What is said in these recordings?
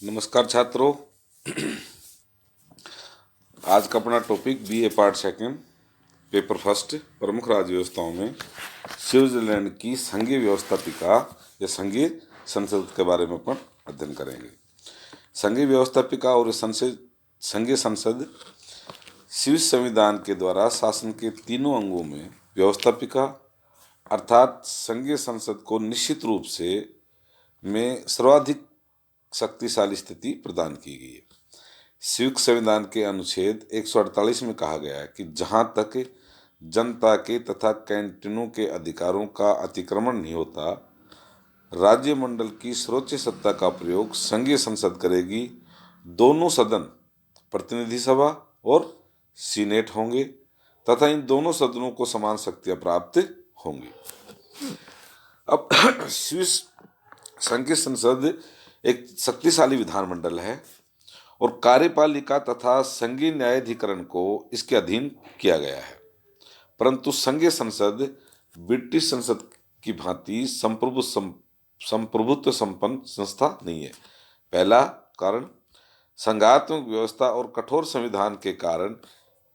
नमस्कार छात्रों। आज का अपना topic BA part second paper first प्रमुख राज्य व्यवस्थाओं में स्विट्जरलैंड की संघीय व्यवस्थापिका या संघीय संसद के बारे में अपन अध्ययन करेंगे। संघीय व्यवस्थापिका और संघीय संसद स्विस संविधान के द्वारा शासन के तीनों अंगों में व्यवस्थापिका अर्थात संघीय संसद को निश्चित रूप से में सर्वाधिक शक्तिशाली स्थिति प्रदान की गई है। स्विस संविधान के अनुच्छेद 148 में कहा गया है कि जहां तक जनता के तथा कैंटनों के अधिकारों का अतिक्रमण नहीं होता, राज्य मंडल की सर्वोच्च सत्ता का प्रयोग संघीय संसद करेगी। दोनों सदन प्रतिनिधि सभा और सीनेट होंगे तथा इन दोनों सदनों को समान शक्तियां प्राप्त होंगी। अब स्विस संघीय संसद एक शक्तिशाली विधानमंडल है और कार्यपालिका तथा संघीय न्यायाधिकरण को इसके अधीन किया गया है, परंतु संघीय संसद ब्रिटिश संसद की भांति संप्रभुत्व संपन्न संस्था नहीं है। पहला कारण संघात्मक व्यवस्था और कठोर संविधान के कारण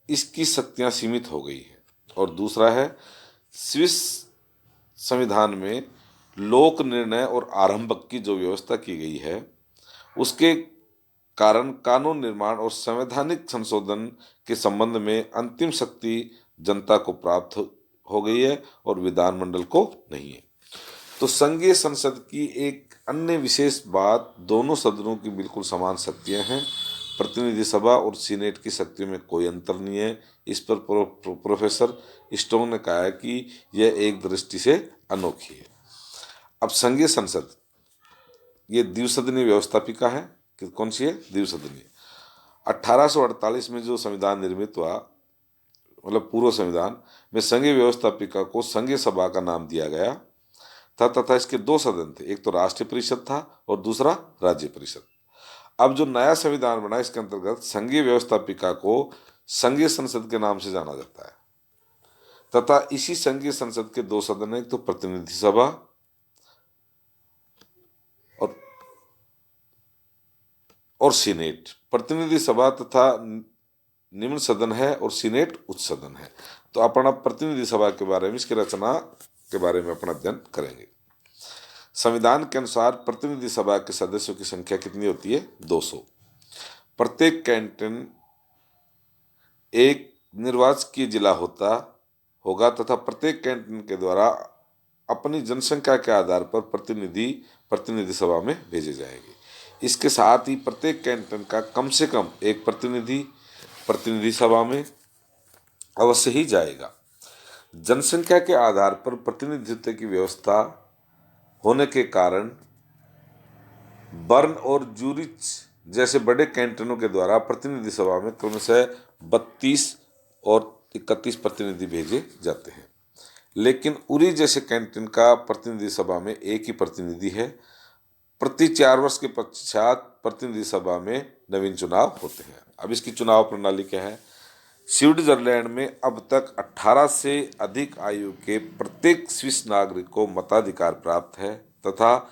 इसकी शक्तियां सीमित हो गई है, और दूसरा है स्विस संविधान में लोक निर्णय और आरंभक की जो व्यवस्था की गई है उसके कारण कानून निर्माण और संवैधानिक संशोधन के संबंध में अंतिम शक्ति जनता को प्राप्त हो गई है और विधानमंडल को नहीं है। तो संघीय संसद की एक अन्य विशेष बात दोनों सदनों की बिल्कुल समान शक्तियां हैं। प्रतिनिधि सभा और सीनेट की शक्तियों में कोई अंतर नहीं है। इस पर प्रोफेसर स्टोन ने कहा है कि यह एक दृष्टि से अनोखी है। अब संघीय संसद ये द्विसदनीय व्यवस्थापिका है कि कौन सी है? द्विसदनीय। 1848 में जो संविधान निर्मित हुआ, मतलब पूर्व संविधान में संघीय व्यवस्थापिका को संघीय सभा का नाम दिया गया था तथा इसके दो सदन थे, एक तो राष्ट्रीय परिषद था और दूसरा राज्य परिषद। अब जो नया संविधान बना इसके अंतर्गत संघीय व्यवस्थापिका को संघीय संसद के नाम से जाना जाता है तथा इसी संघीय संसद के दो सदन है, एक तो प्रतिनिधि सभा और सीनेट। प्रतिनिधि सभा तथा निम्न सदन है और सीनेट उच्च सदन है। तो अपना प्रतिनिधि सभा के बारे में, इसकी रचना के बारे में अपना अध्ययन करेंगे। संविधान के अनुसार प्रतिनिधि सभा के सदस्यों की संख्या कितनी होती है? 200। प्रत्येक कैंटन एक निर्वाचकीय जिला होगा तथा प्रत्येक कैंटन के द्वारा अपनी जनसंख्या के आधार पर प्रतिनिधि सभा में भेजे जाएंगे। इसके साथ ही प्रत्येक कैंटन का कम से कम एक प्रतिनिधि सभा में अवश्य ही जाएगा। जनसंख्या के आधार पर प्रतिनिधित्व की व्यवस्था होने के कारण बर्न और जूरिच जैसे बड़े कैंटनों के द्वारा प्रतिनिधि सभा में क्रमशः 32 और 31 प्रतिनिधि भेजे जाते हैं, लेकिन उरी जैसे कैंटन का प्रतिनिधि सभा में एक ही प्रतिनिधि है। प्रति 4 वर्ष के पश्चात प्रतिनिधि सभा में नवीन चुनाव होते हैं। अब इसकी चुनाव प्रणाली क्या है? स्विट्जरलैंड में अब तक 18 से अधिक आयु के प्रत्येक स्विस नागरिक को मताधिकार प्राप्त है तथा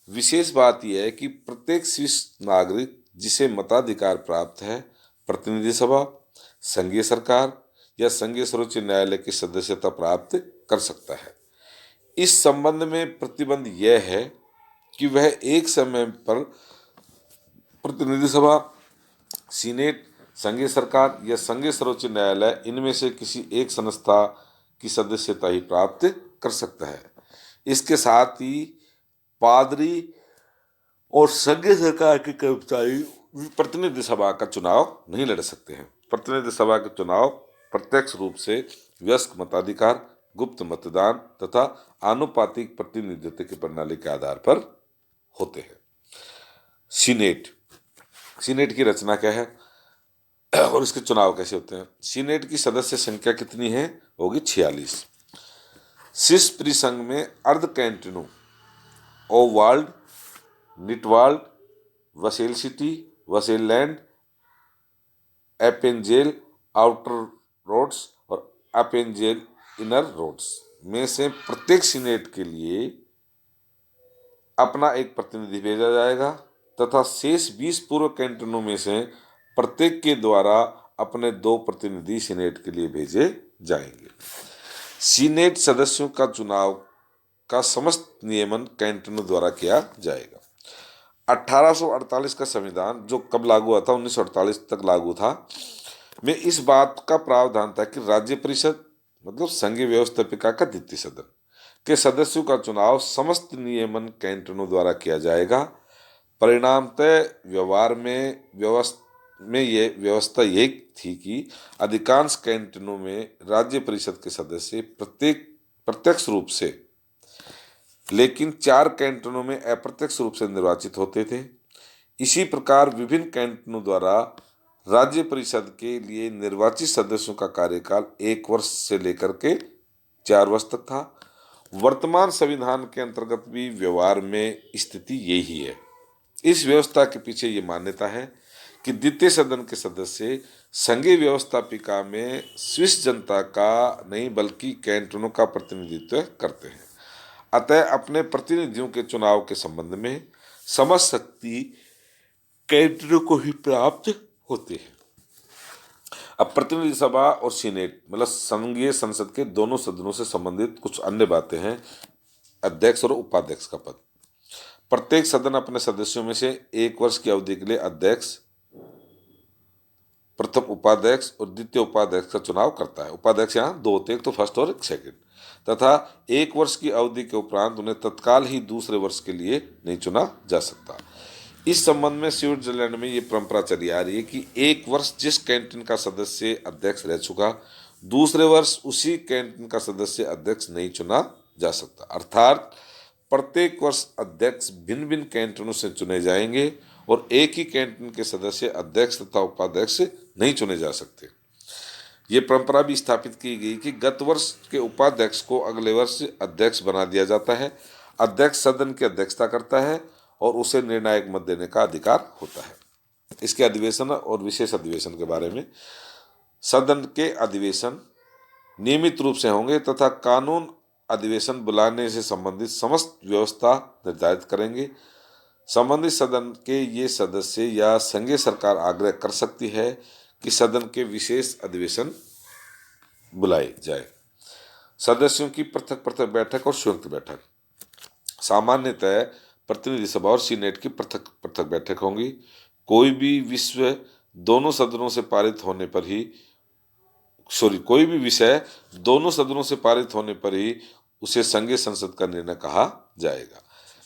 विशेष बात यह है कि प्रत्येक स्विस नागरिक जिसे मताधिकार प्राप्त है प्रतिनिधि सभा, संघीय सरकार या संघीय सर्वोच्च न्यायालय की सदस्यता प्राप्त कर सकता है। इस संबंध में प्रतिबंध यह है कि वह एक समय पर प्रतिनिधि सभा, सीनेट, संघीय सरकार या संघीय सर्वोच्च न्यायालय इनमें से किसी एक संस्था की सदस्यता ही प्राप्त कर सकता है। इसके साथ ही पादरी और संघीय सरकार के कर्मचारी प्रतिनिधि सभा का चुनाव नहीं लड़ सकते हैं। प्रतिनिधि सभा के चुनाव प्रत्यक्ष रूप से वयस्क मताधिकार, गुप्त मतदान तथा आनुपातिक प्रतिनिधित्व की प्रणाली के आधार पर होते हैं। सीनेट की रचना क्या है और इसके चुनाव कैसे होते हैं? सीनेट की सदस्य संख्या कितनी है? होगी 46। स्विस परिसंघ में अर्ध कैंटनों ओवाल्ड, निटवाल्ड, वसेल सिटी, वसेललैंड, एपेंजेल आउटर रोड्स और एपेंजेल इनर रोड्स में से प्रत्येक सीनेट के लिए अपना एक प्रतिनिधि भेजा जाएगा तथा शेष 20 पूर्व कैंटनों में से प्रत्येक के द्वारा अपने 2 प्रतिनिधि सीनेट के लिए भेजे जाएंगे। सीनेट सदस्यों का चुनाव का समस्त नियमन कैंटनों द्वारा किया जाएगा। 1848 का संविधान, जो कब लागू हुआ था, 1948 तक लागू था, में इस बात का प्रावधान था कि राज्य परिषद मतलब संघीय व्यवस्थापिका का द्वितीय सदन के सदस्यों का चुनाव समस्त नियमन कैंटनों द्वारा किया जाएगा। परिणामतः व्यवहार में ये व्यवस्था ये थी कि अधिकांश कैंटनों में राज्य परिषद के सदस्य प्रत्यक्ष रूप से, लेकिन 4 कैंटनों में अप्रत्यक्ष रूप से निर्वाचित होते थे। इसी प्रकार विभिन्न कैंटनों द्वारा राज्य परिषद के लिए निर्वाचित सदस्यों का कार्यकाल 1 वर्ष से लेकर के 4 वर्ष तक था। वर्तमान संविधान के अंतर्गत भी व्यवहार में स्थिति यही है। इस व्यवस्था के पीछे ये मान्यता है कि द्वितीय सदन के सदस्य संघीय व्यवस्थापिका में स्विस जनता का नहीं बल्कि कैंटनों का प्रतिनिधित्व करते हैं। अतः अपने प्रतिनिधियों के चुनाव के संबंध में समझ शक्ति कैंटनों को ही प्राप्त होती है। अब प्रतिनिधि सभा और सीनेट मतलब संघीय संसद के दोनों सदनों से संबंधित कुछ अन्य बातें हैं। अध्यक्ष और उपाध्यक्ष का पद। प्रत्येक सदन अपने सदस्यों में से 1 वर्ष की अवधि के लिए अध्यक्ष, प्रथम उपाध्यक्ष और द्वितीय उपाध्यक्ष का चुनाव करता है। उपाध्यक्ष यहाँ 2 होते हैं, एक तो फर्स्ट और एक सेकंड, तथा 1 वर्ष की अवधि के उपरांत उन्हें तत्काल ही दूसरे वर्ष के लिए नहीं चुना जा सकता। इस संबंध में स्विट्जरलैंड में ये परंपरा चली आ रही है कि 1 वर्ष जिस कैंटन का सदस्य अध्यक्ष रह चुका, दूसरे वर्ष उसी कैंटन का सदस्य अध्यक्ष नहीं चुना जा सकता। अर्थात प्रत्येक वर्ष अध्यक्ष भिन्न भिन्न कैंटनों से चुने जाएंगे और एक ही कैंटन के सदस्य अध्यक्ष तथा उपाध्यक्ष नहीं चुने जा सकते। ये परंपरा भी स्थापित की गई कि गत वर्ष के उपाध्यक्ष को अगले वर्ष अध्यक्ष बना दिया जाता है। अध्यक्ष सदन की अध्यक्षता करता है और उसे निर्णायक मत देने का अधिकार होता है। इसके अधिवेशन और विशेष अधिवेशन के बारे में, सदन के अधिवेशन नियमित रूप से होंगे तथा कानून अधिवेशन बुलाने से संबंधित समस्त व्यवस्था निर्धारित करेंगे। संबंधित सदन के ये सदस्य या संघीय सरकार आग्रह कर सकती है कि सदन के विशेष अधिवेशन बुलाए जाए। सदस्यों की पृथक पृथक बैठक और संयुक्त बैठक। सामान्यतः प्रतिनिधि सभा और सीनेट की पृथक पृथक बैठक होंगी। कोई भी विषय दोनों सदनों से पारित होने पर ही उसे संघीय संसद का निर्णय कहा जाएगा।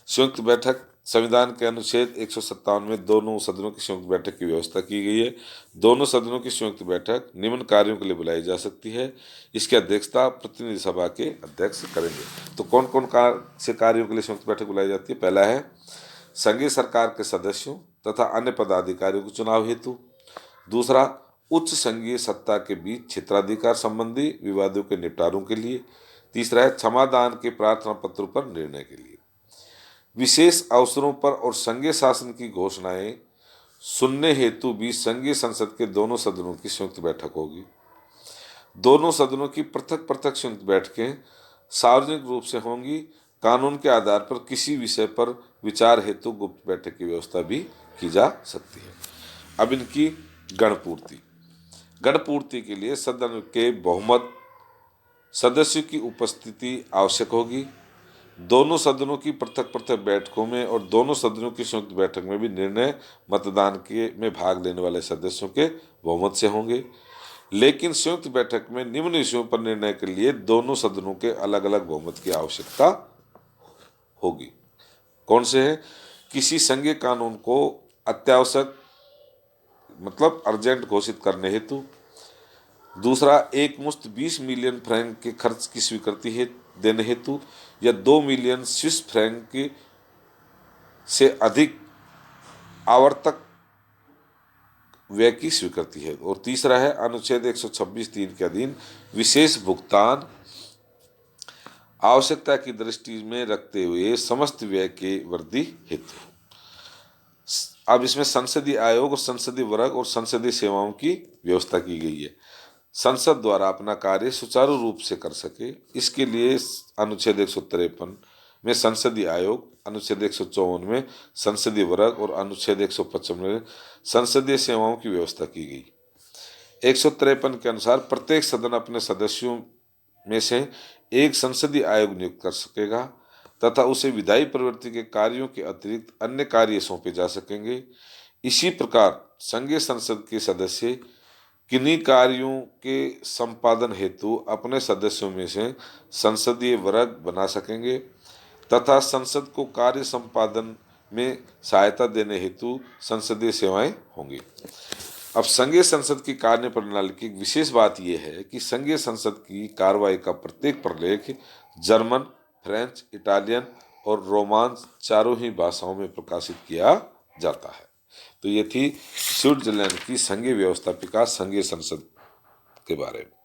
संयुक्त बैठक। संविधान के अनुच्छेद 157 में दोनों सदनों की संयुक्त बैठक की व्यवस्था की गई है। दोनों सदनों की संयुक्त बैठक निम्न कार्यों के लिए बुलाई जा सकती है। इसकी अध्यक्षता प्रतिनिधि सभा के अध्यक्ष करेंगे। तो कौन कौन से कार्यों के लिए संयुक्त बैठक बुलाई जाती है? पहला है संघीय सरकार के सदस्यों तथा अन्य पदाधिकारियों के चुनाव हेतु। दूसरा, उच्च संघीय सत्ता के बीच क्षेत्राधिकार संबंधी विवादों के निपटारों के लिए। तीसरा है क्षमादान के प्रार्थना पत्रों पर निर्णय के लिए। विशेष अवसरों पर और संघीय शासन की घोषणाएं सुनने हेतु भी संघीय संसद के दोनों सदनों की संयुक्त बैठक होगी। दोनों सदनों की पृथक पृथक संयुक्त बैठकें सार्वजनिक रूप से होंगी। कानून के आधार पर किसी विषय पर विचार हेतु गुप्त बैठक की व्यवस्था भी की जा सकती है। अब इनकी गणपूर्ति। गणपूर्ति के लिए सदन के बहुमत सदस्यों की उपस्थिति आवश्यक होगी। दोनों सदनों की पृथक पृथक बैठकों में और दोनों सदनों की संयुक्त बैठक में भी निर्णय मतदान में भाग लेने वाले सदस्यों के बहुमत से होंगे। लेकिन संयुक्त बैठक में निम्न विषयों पर निर्णय के लिए दोनों सदनों के अलग अलग बहुमत की आवश्यकता होगी। कौन से हैं? किसी संघीय कानून को अत्यावश्यक मतलब अर्जेंट घोषित करने हेतु। दूसरा, एक मुश्त 20 मिलियन फ्रैंक के खर्च की स्वीकृति देने हेतु या 2 मिलियन स्विस फ्रैंक से अधिक आवर्तक व्यय की स्वीकृति है। और तीसरा है अनुच्छेद 126(3) के अधीन विशेष भुगतान आवश्यकता की दृष्टि में रखते हुए समस्त व्यय के वृद्धि हेतु। अब इसमें संसदीय आयोग और संसदीय वर्ग और संसदीय सेवाओं की व्यवस्था की गई है। संसद द्वारा अपना कार्य सुचारू रूप से कर सके, इसके लिए अनुच्छेद 153 में संसदीय आयोग, अनुच्छेद 154 में संसदीय वर्ग और अनुच्छेद 155 में संसदीय सेवाओं की व्यवस्था की गई। 153 के अनुसार प्रत्येक सदन अपने सदस्यों में से एक संसदीय आयोग नियुक्त कर सकेगा तथा उसे विधायी प्रवृत्ति के कार्यों के अतिरिक्त अन्य कार्य सौंपे जा सकेंगे। इसी प्रकार संघीय संसद के सदस्य किन्हीं कार्यों के संपादन हेतु अपने सदस्यों में से संसदीय वर्ग बना सकेंगे तथा संसद को कार्य संपादन में सहायता देने हेतु संसदीय सेवाएं होंगी। अब संघीय संसद की कार्य प्रणाली की विशेष बात यह है कि संघीय संसद की कार्रवाई का प्रत्येक प्रलेख जर्मन, फ्रेंच, इटालियन और रोमांस चारों ही भाषाओं में प्रकाशित किया जाता है। तो ये थी स्विट्जरलैंड की संघीय व्यवस्थापिका संघीय संसद के बारे में।